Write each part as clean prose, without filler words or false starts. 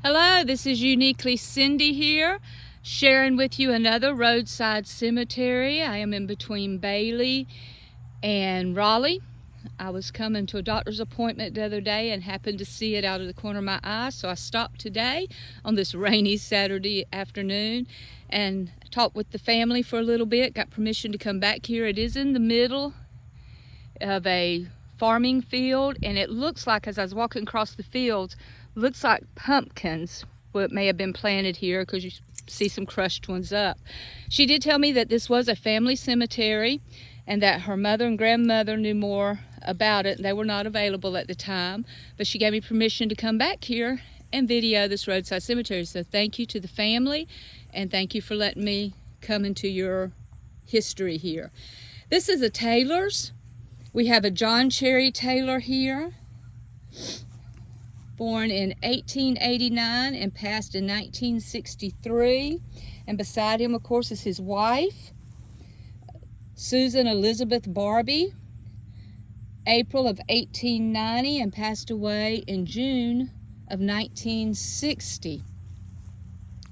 Hello, this is Uniquely Cindy here, sharing with you another roadside cemetery. I am in between Bailey and Raleigh. I was coming to a doctor's appointment the other day and happened to see it out of the corner of my eye, so I stopped today on this rainy Saturday afternoon and talked with the family for a little bit, got permission to come back here. It is in the middle of a farming field, and it looks like, as I was walking across the fields, looks like pumpkins, what may have been planted here, because you see some crushed ones up. She did tell me that this was a family cemetery and that her mother and grandmother knew more about it. They were not available at the time, but she gave me permission to come back here and video this roadside cemetery. So thank you to the family, and thank you for letting me come into your history here. This is a Taylor's. We have a John Cherry Taylor here, born in 1889 and passed in 1963. And beside him, of course, is his wife, Susan Elizabeth Barbie, April of 1890 and passed away in June of 1960.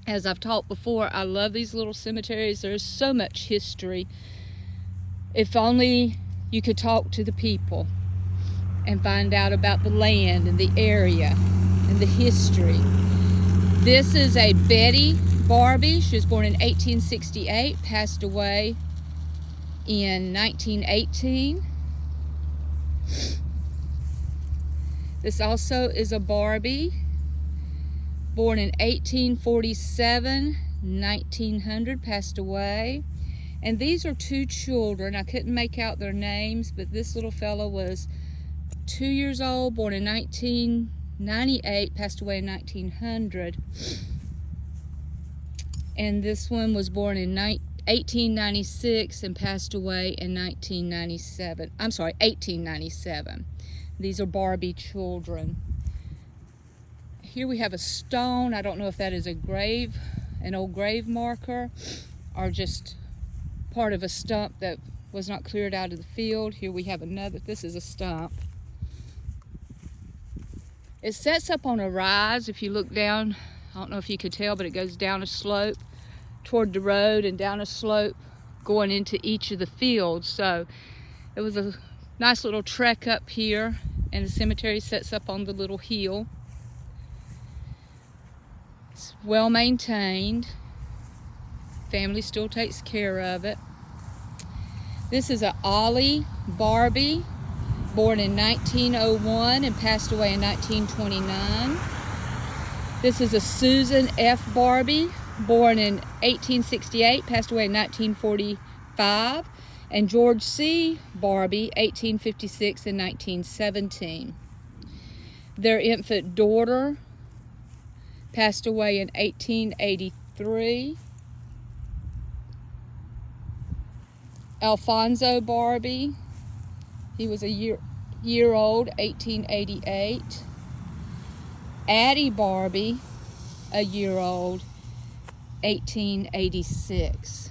As I've talked before, I love these little cemeteries. There's so much history. If only you could talk to the people and find out about the land and the area and the history. This is a Betty Barbie. She was born in 1868, passed away in 1918. This also is a Barbie, born in 1847, 1900, passed away. And these are two children. I couldn't make out their names, but this little fellow was 2 years old, born in 1998, passed away in 1900. And this one was born in 1896 and passed away in 1897. These are Barbie children. Here we have a stone. I don't know if that is a grave, an old grave marker, or just part of a stump that was not cleared out of the field. Here we have another. This is a stump. It sets up on a rise. If you look down, I don't know if you could tell, but it goes down a slope toward the road and down a slope going into each of the fields. So it was a nice little trek up here, and the cemetery sets up on the little hill. It's well maintained. Family still takes care of it. This is a Ollie Barbie, born in 1901 and passed away in 1929. This is a Susan F. Barbie, born in 1868, passed away in 1945. And George C. Barbie, 1856 and 1917. Their infant daughter passed away in 1883. Alfonso Barbie, he was a year old, 1888. Addie Barbie, a year old, 1886.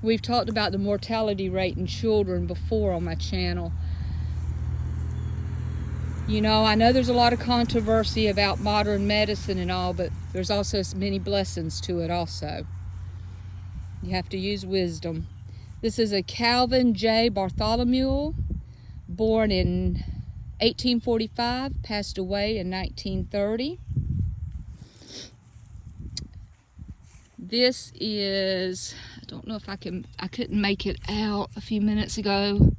We've talked about the mortality rate in children before on my channel. You know, I know there's a lot of controversy about modern medicine and all, but there's also many blessings to it also. You have to use wisdom. This is a Calvin J. Bartholomew, born in 1845, passed away in 1930. This is, I don't know if I couldn't make it out a few minutes ago.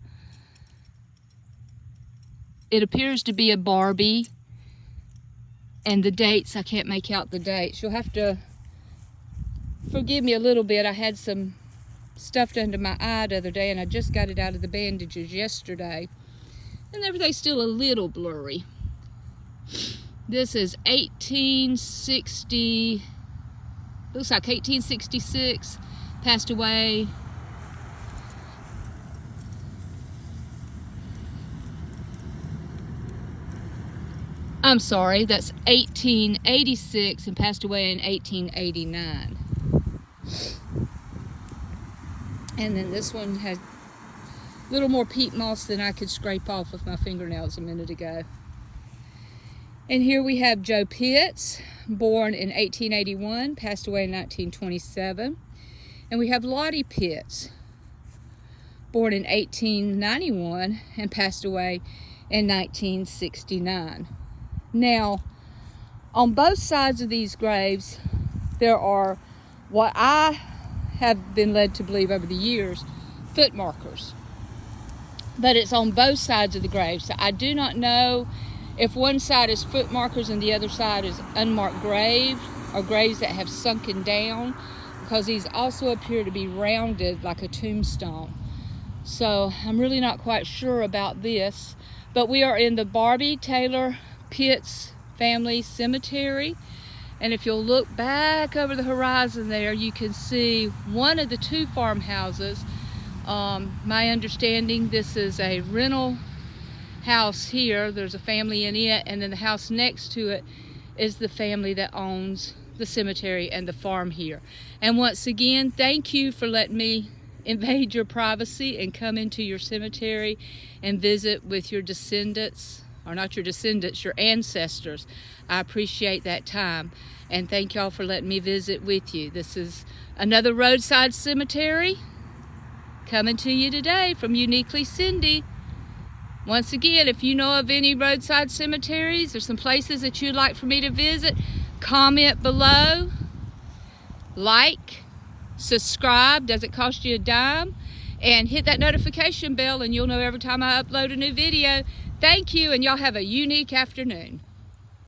It appears to be a Barbie, and the dates, I can't make out the dates. You'll have to forgive me a little bit. I had some stuffed under my eye the other day, and I just got it out of the bandages yesterday, and everything's still a little blurry. This is 1860, looks like 1866, passed away. I'm sorry, that's 1886 and passed away in 1889. And then this one has a little more peat moss than I could scrape off with my fingernails a minute ago. And here we have Joe Pitts, born in 1881, passed away in 1927. And we have Lottie Pitts, born in 1891 and passed away in 1969. Now, on both sides of these graves, there are what I have been led to believe over the years, foot markers. But it's on both sides of the grave, so I do not know if one side is foot markers and the other side is unmarked graves, or graves that have sunken down, because these also appear to be rounded like a tombstone. So I'm really not quite sure about this, but we are in the Barbie Taylor Pitts family cemetery. And if you'll look back over the horizon there, you can see one of the two farmhouses. My understanding, this is a rental house here. There's a family in it, and then the house next to it is the family that owns the cemetery and the farm here. And once again, thank you for letting me invade your privacy and come into your cemetery and visit with your descendants, or not your descendants, your ancestors. I appreciate that time, and thank y'all for letting me visit with you. This is another Roadside Cemetery coming to you today from Uniquely Cindy. Once again, if you know of any roadside cemeteries or some places that you'd like for me to visit, comment below, like, subscribe, doesn't cost you a dime, and hit that notification bell and you'll know every time I upload a new video. Thank you, and y'all have a unique afternoon.